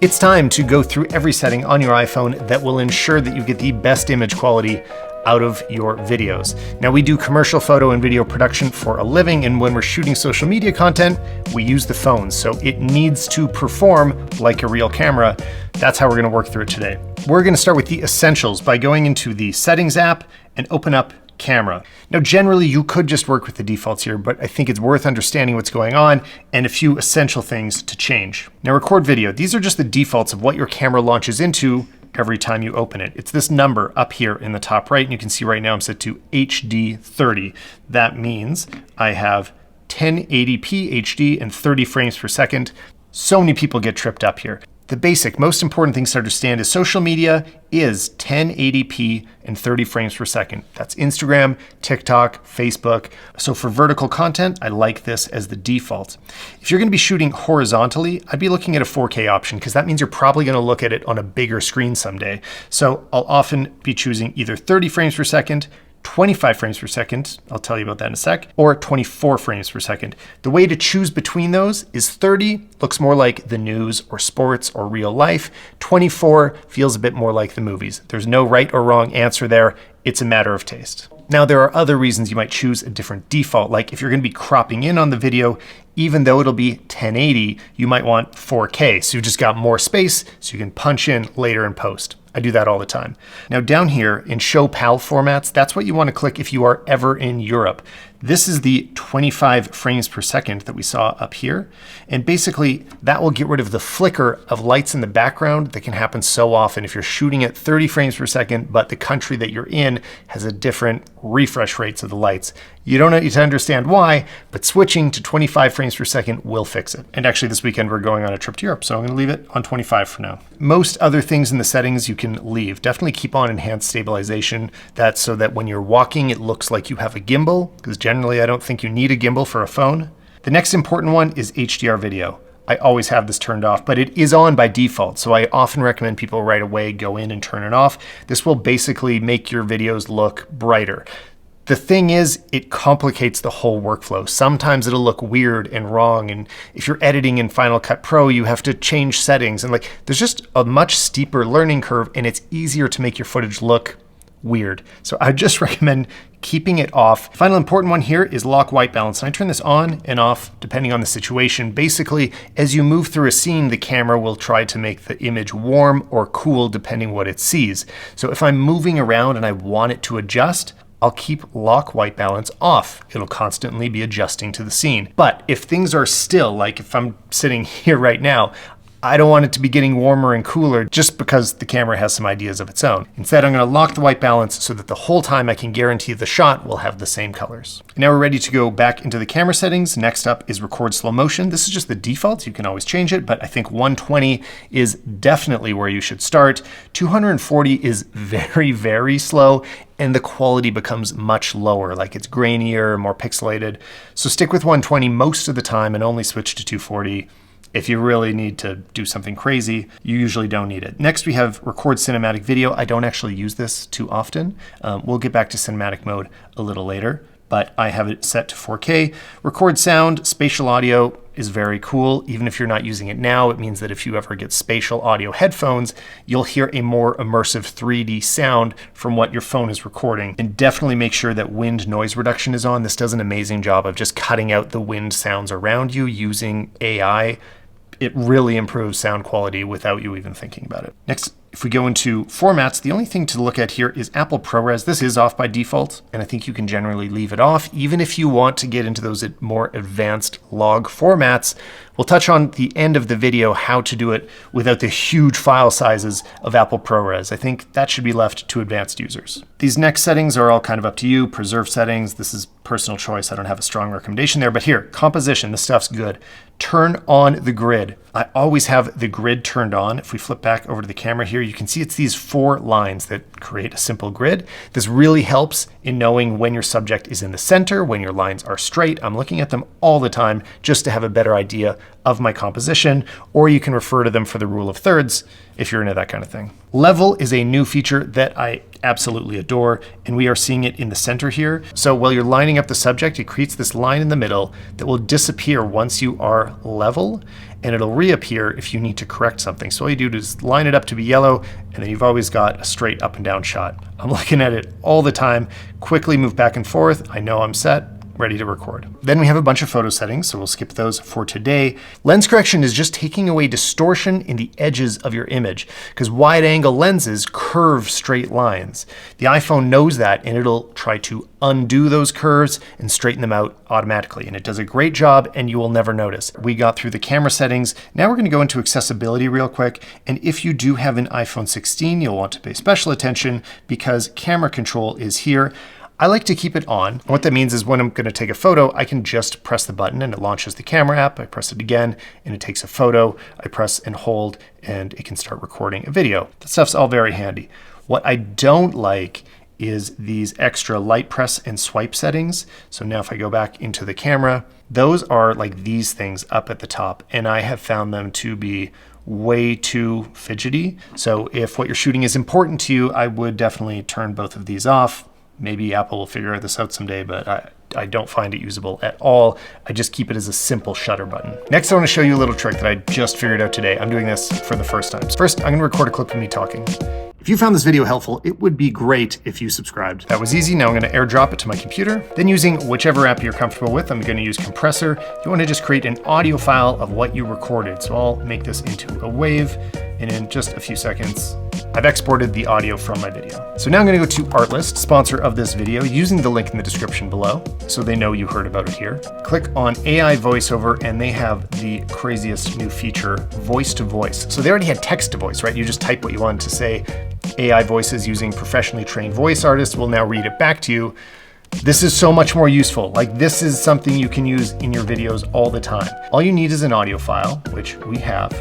It's time to go through every setting on your iPhone that will ensure that you get the best image quality out of your videos. Now, we do commercial photo and video production for a living, and when we're shooting social media content, we use the phone, so it needs to perform like a real camera. That's how we're gonna work through it today. We're gonna start with the essentials by going into the Settings app and open up Camera. Now, generally, you could just work with the defaults here, but I think it's worth understanding what's going on and a few essential things to change. Now, Record Video. These are just the defaults of what your camera launches into every time you open it. It's this number up here in the top right, and you can see right now I'm set to HD 30. That means I have 1080p HD and 30 frames per second. So many people get tripped up here. The basic, most important things to understand is social media is 1080p and 30 frames per second. That's Instagram, TikTok, Facebook. So for vertical content, I like this as the default. If you're gonna be shooting horizontally, I'd be looking at a 4K option because that means you're probably gonna look at it on a bigger screen someday. So I'll often be choosing either 30 frames per second, 25 frames per second, I'll tell you about that in a sec, or 24 frames per second. The way to choose between those is 30 looks more like the news or sports or real life. 24 feels a bit more like the movies. There's no right or wrong answer there. It's a matter of taste. Now, there are other reasons you might choose a different default, like if you're gonna be cropping in on the video, even though it'll be 1080, you might want 4K. So you just got more space so you can punch in later in post. I do that all the time. Now down here in Show PAL formats, that's what you want to click if you are ever in Europe. This is the 25 frames per second that we saw up here. And basically that will get rid of the flicker of lights in the background that can happen so often if you're shooting at 30 frames per second, but the country that you're in has a different refresh rates of the lights. You don't need to understand why, but switching to 25 frames per second will fix it. And actually this weekend we're going on a trip to Europe, so I'm gonna leave it on 25 for now. Most other things in the settings you can leave. Definitely keep on enhanced stabilization. That's so that when you're walking, it looks like you have a gimbal, because generally I don't think you need a gimbal for a phone. The next important one is HDR video. I always have this turned off, but it is on by default. So I often recommend people right away go in and turn it off. This will basically make your videos look brighter. The thing is, it complicates the whole workflow. Sometimes it'll look weird and wrong. And if you're editing in Final Cut Pro, you have to change settings. And there's just a much steeper learning curve, and it's easier to make your footage look weird. So I just recommend keeping it off. Final important one here is lock white balance. And I turn this on and off depending on the situation. Basically, as you move through a scene, the camera will try to make the image warm or cool depending what it sees. So if I'm moving around and I want it to adjust, I'll keep lock white balance off. It'll constantly be adjusting to the scene. But if things are still, like if I'm sitting here right now, I don't want it to be getting warmer and cooler just because the camera has some ideas of its own. Instead, I'm gonna lock the white balance so that the whole time I can guarantee the shot will have the same colors. Now we're ready to go back into the camera settings. Next up is record slow motion. This is just the default. You can always change it, but I think 120 is definitely where you should start. 240 is very, very slow, and the quality becomes much lower, like it's grainier, more pixelated. So stick with 120 most of the time and only switch to 240. If you really need to do something crazy, you usually don't need it. Next, we have record cinematic video. I don't actually use this too often. We'll get back to cinematic mode a little later, but I have it set to 4K. Record sound, spatial audio is very cool. Even if you're not using it now, it means that if you ever get spatial audio headphones, you'll hear a more immersive 3D sound from what your phone is recording. And definitely make sure that wind noise reduction is on. This does an amazing job of just cutting out the wind sounds around you using AI. It really improves sound quality without you even thinking about it. Next, if we go into formats, the only thing to look at here is Apple ProRes. This is off by default, and I think you can generally leave it off, even if you want to get into those more advanced log formats. We'll touch on the end of the video how to do it without the huge file sizes of Apple ProRes. I think that should be left to advanced users. These next settings are all kind of up to you. Preserve settings, this is personal choice. I don't have a strong recommendation there, but here, composition, this stuff's good. Turn on the grid. I always have the grid turned on. If we flip back over to the camera here, you can see it's these 4 lines that create a simple grid. This really helps in knowing when your subject is in the center, when your lines are straight. I'm looking at them all the time just to have a better idea of my composition, or you can refer to them for the rule of thirds if you're into that kind of thing. Level is a new feature that I absolutely adore, and we are seeing it in the center here. So while you're lining up the subject, it creates this line in the middle that will disappear once you are level, and it'll reappear if you need to correct something. So all you do is line it up to be yellow, and then you've always got a straight up and down shot. I'm looking at it all the time, quickly move back and forth. I know I'm set, ready to record. Then we have a bunch of photo settings, so we'll skip those for today. Lens correction is just taking away distortion in the edges of your image, because wide angle lenses curve straight lines. The iPhone knows that, and it'll try to undo those curves and straighten them out automatically. And it does a great job, and you will never notice. We got through the camera settings. Now we're gonna go into accessibility real quick. And if you do have an iPhone 16, you'll want to pay special attention because camera control is here. I like to keep it on. And what that means is when I'm gonna take a photo, I can just press the button and it launches the camera app. I press it again and it takes a photo. I press and hold and it can start recording a video. That stuff's all very handy. What I don't like is these extra light press and swipe settings. So now if I go back into the camera, those are like these things up at the top, and I have found them to be way too fidgety. So if what you're shooting is important to you, I would definitely turn both of these off. Maybe Apple will figure this out someday, but I don't find it usable at all. I just keep it as a simple shutter button. Next, I want to show you a little trick that I just figured out today. I'm doing this for the first time. First, I'm going to record a clip of me talking. If you found this video helpful, it would be great if you subscribed. That was easy. Now I'm going to airdrop it to my computer. Then using whichever app you're comfortable with, I'm going to use Compressor. You want to just create an audio file of what you recorded. So I'll make this into a wave, and in just a few seconds, I've exported the audio from my video. So now I'm going to go to Artlist, sponsor of this video, using the link in the description below so they know you heard about it here. Click on AI Voiceover, and they have the craziest new feature, voice to voice. So they already had text to voice, right? You just type what you wanted to say. AI voices using professionally trained voice artists will now read it back to you. This is so much more useful. Like, this is something you can use in your videos all the time. All you need is an audio file, which we have.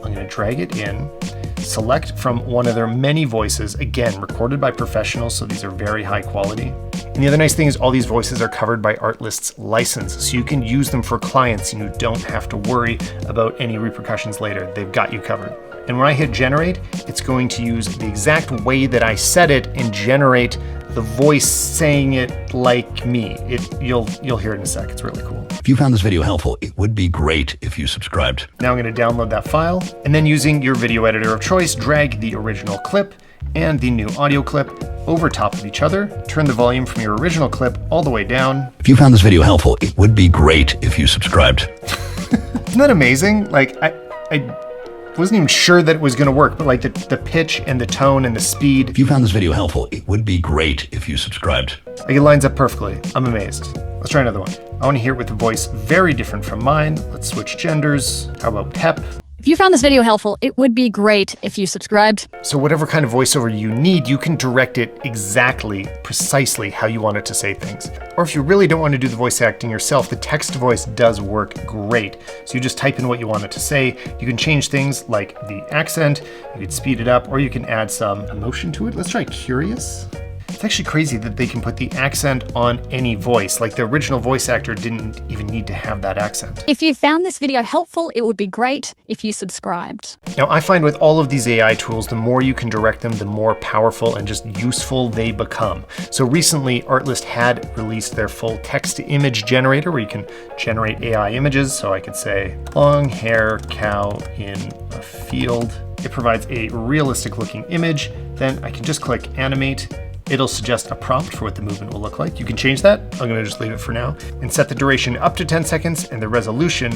I'm going to drag it in, select from one of their many voices, again, recorded by professionals, so these are very high quality. And the other nice thing is all these voices are covered by Artlist's license, so you can use them for clients and you don't have to worry about any repercussions later. They've got you covered. And when I hit generate, it's going to use the exact way that I said it and generate the voice saying it like me. You'll hear it in a sec. It's really cool. If you found this video helpful, it would be great if you subscribed. Now I'm going to download that file, and then using your video editor of choice, drag the original clip and the new audio clip over top of each other. Turn the volume from your original clip all the way down. If you found this video helpful, it would be great if you subscribed. Isn't that amazing? Like, I wasn't even sure that it was going to work, but like the pitch and the tone and the speed. If you found this video helpful, it would be great if you subscribed. Like, it lines up perfectly. I'm amazed. Let's try another one. I want to hear it with a voice very different from mine. Let's switch genders. How about pep? If you found this video helpful, it would be great if you subscribed. So whatever kind of voiceover you need, you can direct it exactly, precisely how you want it to say things. Or if you really don't want to do the voice acting yourself, the text to voice does work great. So you just type in what you want it to say. You can change things like the accent, you can speed it up, or you can add some emotion to it. Let's try curious. It's actually crazy that they can put the accent on any voice. Like, the original voice actor didn't even need to have that accent. If you found this video helpful, it would be great if you subscribed. Now, I find with all of these AI tools, the more you can direct them, the more powerful and just useful they become. So recently, Artlist had released their full text-to-image generator where you can generate AI images. So I could say, long hair cow in a field. It provides a realistic looking image. Then I can just click animate. It'll suggest a prompt for what the movement will look like. You can change that. I'm gonna just leave it for now and set the duration up to 10 seconds and the resolution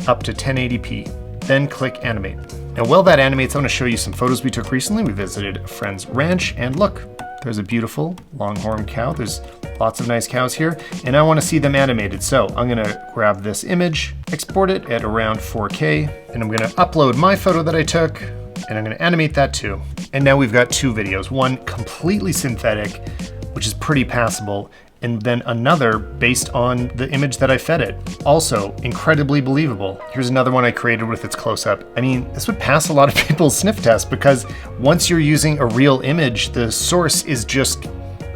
up to 1080p. Then click animate. Now, while that animates, I wanna show you some photos we took recently. We visited a friend's ranch, and look, there's a beautiful longhorn cow. There's lots of nice cows here, and I wanna see them animated. So I'm gonna grab this image, export it at around 4K, and I'm gonna upload my photo that I took, and I'm gonna animate that too. And now we've got two videos, one completely synthetic, which is pretty passable, and then another based on the image that I fed it. Also incredibly believable. Here's another one I created with its close-up. I mean, this would pass a lot of people's sniff test because once you're using a real image, the source is just,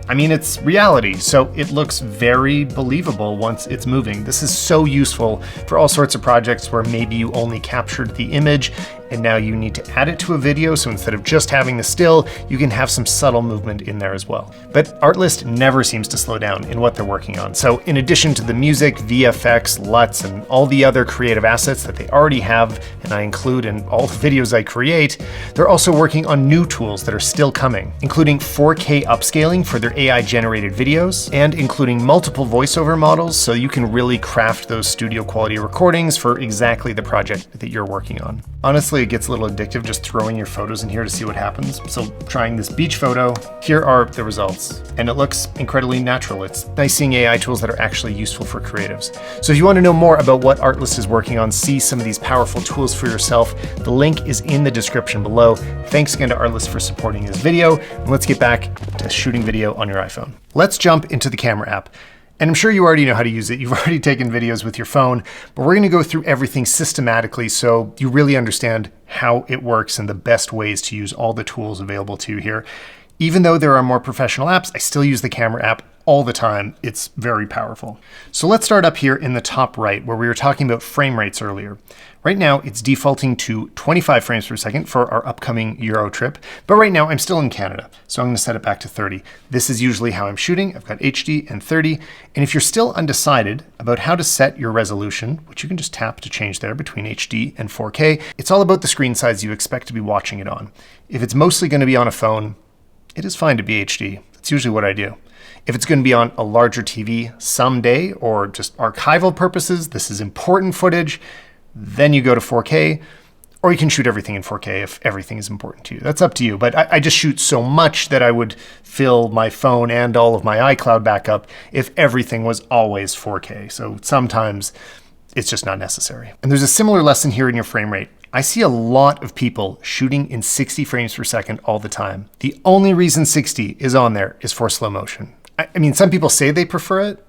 I mean, it's reality. So it looks very believable once it's moving. This is so useful for all sorts of projects where maybe you only captured the image and now you need to add it to a video. So instead of just having the still, you can have some subtle movement in there as well. But Artlist never seems to slow down in what they're working on. So in addition to the music, VFX, LUTs, and all the other creative assets that they already have, and I include in all the videos I create, they're also working on new tools that are still coming, including 4K upscaling for their AI-generated videos, and including multiple voiceover models so you can really craft those studio quality recordings for exactly the project that you're working on. Honestly, it gets a little addictive just throwing your photos in here to see what happens. So trying this beach photo, here are the results, and it looks incredibly natural. It's nice seeing AI tools that are actually useful for creatives. So if you want to know more about what Artlist is working on, see some of these powerful tools for yourself, the link is in the description below. Thanks again to Artlist for supporting this video, and let's get back to shooting video on your iPhone. Let's jump into the camera app. And I'm sure you already know how to use it. You've already taken videos with your phone, but we're going to go through everything systematically so you really understand how it works and the best ways to use all the tools available to you here. Even though there are more professional apps, I still use the camera app all the time. It's very powerful. So let's start up here in the top right where we were talking about frame rates earlier. Right now it's defaulting to 25 frames per second for our upcoming Euro trip, but right now I'm still in Canada, so I'm going to set it back to 30. This is usually how I'm shooting. I've got HD and 30, and if you're still undecided about how to set your resolution, which you can just tap to change there between HD and 4K, it's all about the screen size you expect to be watching it on. If it's mostly going to be on a phone, it is fine to be HD. That's usually what I do. If it's going to be on a larger TV someday or just archival purposes, this is important footage, then you go to 4K, or you can shoot everything in 4K if everything is important to you. That's up to you, but I just shoot so much that I would fill my phone and all of my iCloud backup if everything was always 4K. So sometimes it's just not necessary. And there's a similar lesson here in your frame rate. I see a lot of people shooting in 60 frames per second all the time. The only reason 60 is on there is for slow motion. I mean, some people say they prefer it,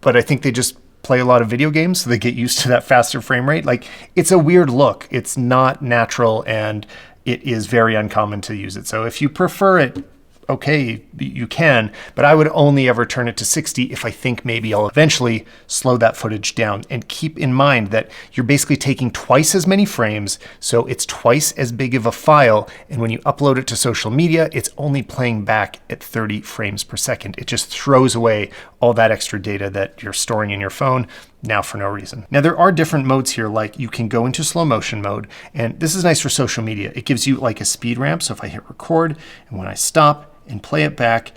but I think they just play a lot of video games so they get used to that faster frame rate. Like, it's a weird look. It's not natural, and it is very uncommon to use it. So if you prefer it, okay, you can, but I would only ever turn it to 60 if I think maybe I'll eventually slow that footage down. And keep in mind that you're basically taking twice as many frames, so it's twice as big of a file, and when you upload it to social media, it's only playing back at 30 frames per second. It just throws away all that extra data that you're storing in your phone now for no reason. Now there are different modes here, like you can go into slow motion mode, and this is nice for social media. It gives you like a speed ramp, so if I hit record, and when I stop and play it back,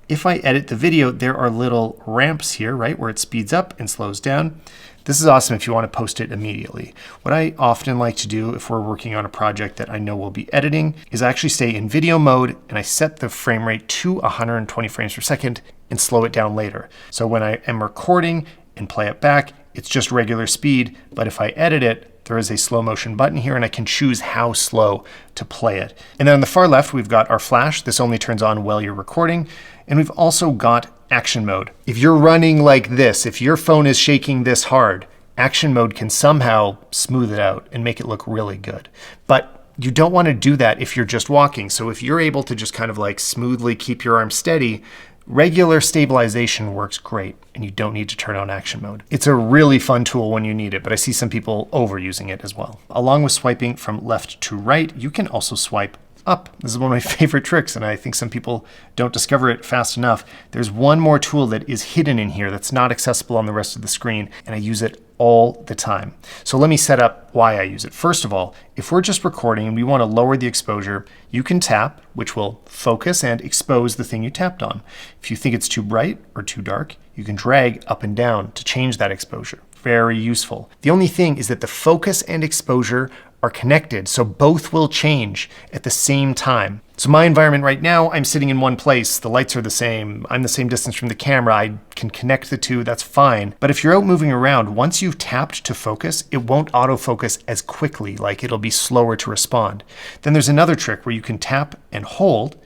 if I edit the video, there are little ramps here, right, where it speeds up and slows down. This is awesome if you want to post it immediately. What I often like to do if we're working on a project that I know we'll be editing is I actually stay in video mode and I set the frame rate to 120 frames per second and slow it down later. So when I am recording and play it back, it's just regular speed, but if I edit it, there is a slow motion button here and I can choose how slow to play it. And then on the far left, we've got our flash. This only turns on while you're recording. And we've also got action mode. If you're running like this, if your phone is shaking this hard, action mode can somehow smooth it out and make it look really good. But you don't want to do that if you're just walking. So if you're able to just kind of like smoothly keep your arm steady, regular stabilization works great, and you don't need to turn on action mode. It's a really fun tool when you need it, but I see some people overusing it as well. Along with swiping from left to right, you can also swipe up. This is one of my favorite tricks, and I think some people don't discover it fast enough. There's one more tool that is hidden in here that's not accessible on the rest of the screen, and I use it all the time. So let me set up why I use it. First of all, if we're just recording and we want to lower the exposure, you can tap, which will focus and expose the thing you tapped on. If you think it's too bright or too dark, you can drag up and down to change that exposure. Very useful. The only thing is that the focus and exposure are connected, so both will change at the same time. So my environment right now, I'm sitting in one place, the lights are the same, I'm the same distance from the camera, I can connect the two, that's fine. But if you're out moving around, once you've tapped to focus, it won't autofocus as quickly, like it'll be slower to respond. Then there's another trick where you can tap and hold,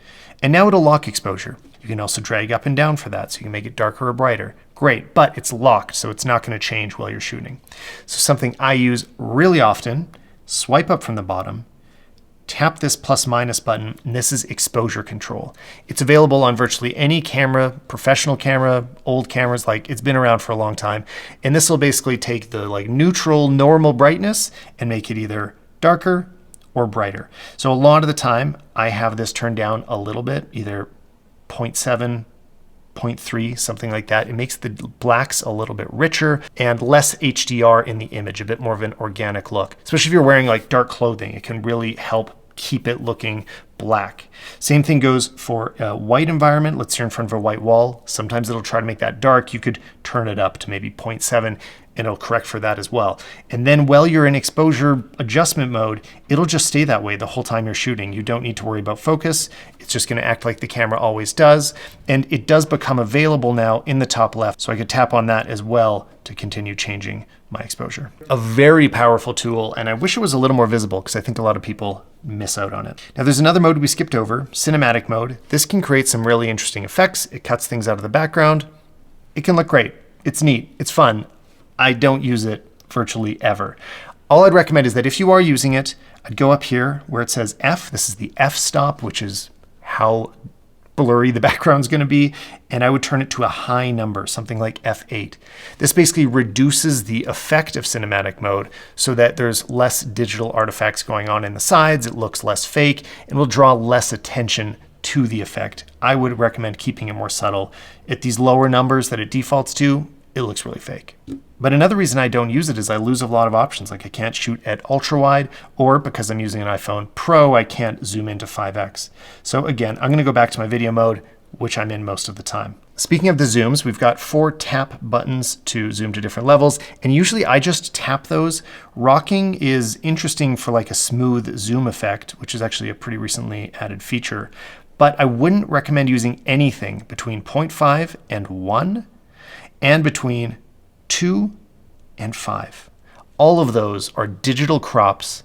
and now it'll lock exposure. You can also drag up and down for that, so you can make it darker or brighter. Great, but it's locked, so it's not going to change while you're shooting. So something I use really often, swipe up from the bottom, tap this plus minus button, and this is exposure control. It's available on virtually any camera, professional camera, old cameras, like it's been around for a long time. And this will basically take the like neutral, normal brightness and make it either darker or brighter. So a lot of the time I have this turned down a little bit, either 0.7, 0.3, something like that. It makes the blacks a little bit richer and less HDR in the image, a bit more of an organic look. Especially if you're wearing like dark clothing, it can really help keep it looking black. Same thing goes for a white environment. Let's say you're in front of a white wall. Sometimes it'll try to make that dark. You could turn it up to maybe 0.7 and it'll correct for that as well. And then while you're in exposure adjustment mode, it'll just stay that way the whole time you're shooting. You don't need to worry about focus. It's just going to act like the camera always does. And it does become available now in the top left. So I could tap on that as well to continue changing my exposure. A very powerful tool, and I wish it was a little more visible because I think a lot of people miss out on it. Now there's another mode we skipped over, cinematic mode. This can create some really interesting effects. It cuts things out of the background. It can look great. It's neat. It's fun. I don't use it virtually ever. All I'd recommend is that if you are using it, I'd go up here where it says F. This is the F stop, which is how blurry the background's going to be, and I would turn it to a high number, something like F8. This basically reduces the effect of cinematic mode so that there's less digital artifacts going on in the sides, it looks less fake, and will draw less attention to the effect. I would recommend keeping it more subtle. At these lower numbers that it defaults to, it looks really fake. But another reason I don't use it is I lose a lot of options. Like I can't shoot at ultra wide, or because I'm using an iPhone Pro, I can't zoom into 5x. So again, I'm gonna go back to my video mode, which I'm in most of the time. Speaking of the zooms, we've got 4 tap buttons to zoom to different levels, and usually I just tap those. Rocking is interesting for like a smooth zoom effect, which is actually a pretty recently added feature. But I wouldn't recommend using anything between 0.5 and 1, and between 2 and 5. All of those are digital crops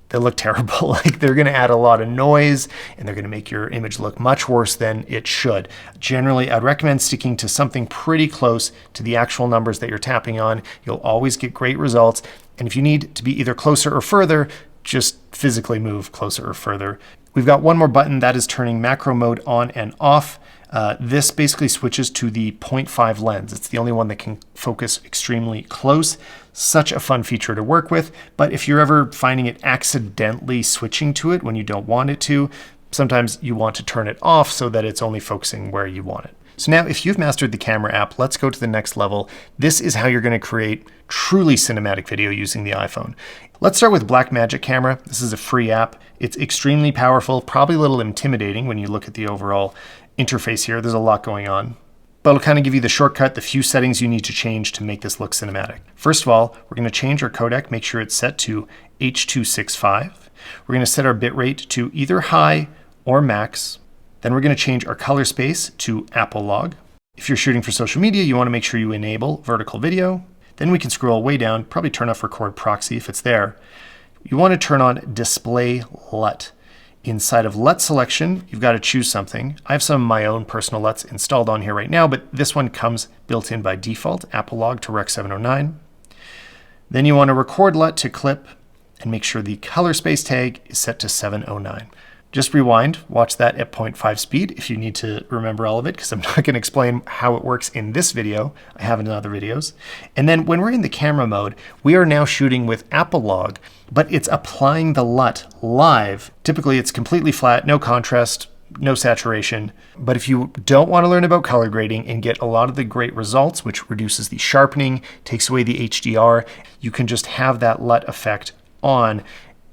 that look terrible. Like they're gonna add a lot of noise and they're gonna make your image look much worse than it should. Generally, I'd recommend sticking to something pretty close to the actual numbers that you're tapping on. You'll always get great results. And if you need to be either closer or further, just physically move closer or further. We've got one more button that is turning macro mode on and off. This basically switches to the 0.5 lens. It's the only one that can focus extremely close. Such a fun feature to work with, but if you're ever finding it accidentally switching to it when you don't want it to, sometimes you want to turn it off so that it's only focusing where you want it. So now if you've mastered the camera app, let's go to the next level. This is how you're going to create truly cinematic video using the iPhone. Let's start with Blackmagic Camera. This is a free app. It's extremely powerful, probably a little intimidating when you look at the overall interface here. There's a lot going on, but it'll kind of give you the shortcut, the few settings you need to change to make this look cinematic. First of all, we're going to change our codec, make sure it's set to H.265. We're going to set our bitrate to either high or max. Then we're going to change our color space to Apple log. If you're shooting for social media, you want to make sure you enable vertical video. Then we can scroll way down, probably turn off record proxy if it's there. You want to turn on display LUT. Inside of LUT selection, you've got to choose something. I have some of my own personal LUTs installed on here right now, but this one comes built in by default, Apple log to Rec 709. Then you want to record LUT to clip and make sure the color space tag is set to 709. Just rewind, watch that at 0.5 speed if you need to remember all of it, because I'm not going to explain how it works in this video. I have it in other videos. And then when we're in the camera mode, we are now shooting with Apple log, but it's applying the LUT live. Typically it's completely flat, no contrast, no saturation. But if you don't want to learn about color grading and get a lot of the great results, which reduces the sharpening, takes away the HDR, you can just have that LUT effect on,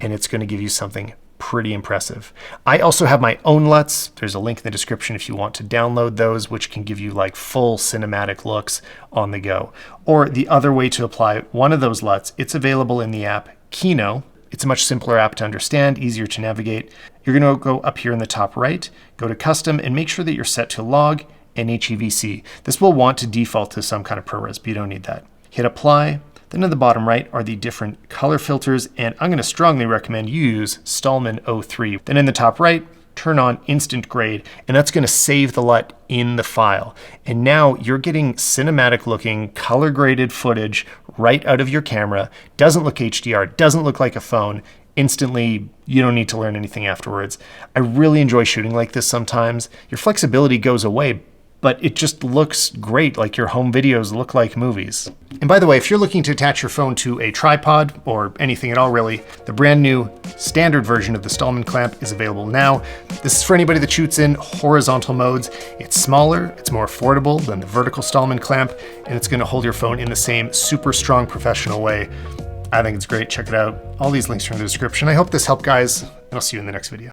and it's going to give you something pretty impressive. I also have my own LUTs. There's a link in the description if you want to download those, which can give you like full cinematic looks on the go. Or the other way to apply one of those LUTs, it's available in the app Kino. It's a much simpler app to understand, easier to navigate. You're going to go up here in the top right, go to custom, and make sure that you're set to log and HEVC. This will want to default to some kind of ProRes, but you don't need that. Hit apply. Then in the bottom right are the different color filters, and I'm going to strongly recommend you use Stalman 03. Then in the top right, turn on instant grade, and that's going to save the LUT in the file. And now you're getting cinematic looking color graded footage right out of your camera. Doesn't look HDR, doesn't look like a phone. Instantly, you don't need to learn anything afterwards. I really enjoy shooting like this sometimes. Your flexibility goes away, but it just looks great, like your home videos look like movies. And by the way, if you're looking to attach your phone to a tripod or anything at all really, the brand new standard version of the Stalman clamp is available now. This is for anybody that shoots in horizontal modes. It's smaller, it's more affordable than the vertical Stalman clamp, and it's gonna hold your phone in the same super strong professional way. I think it's great, check it out. All these links are in the description. I hope this helped, guys, and I'll see you in the next video.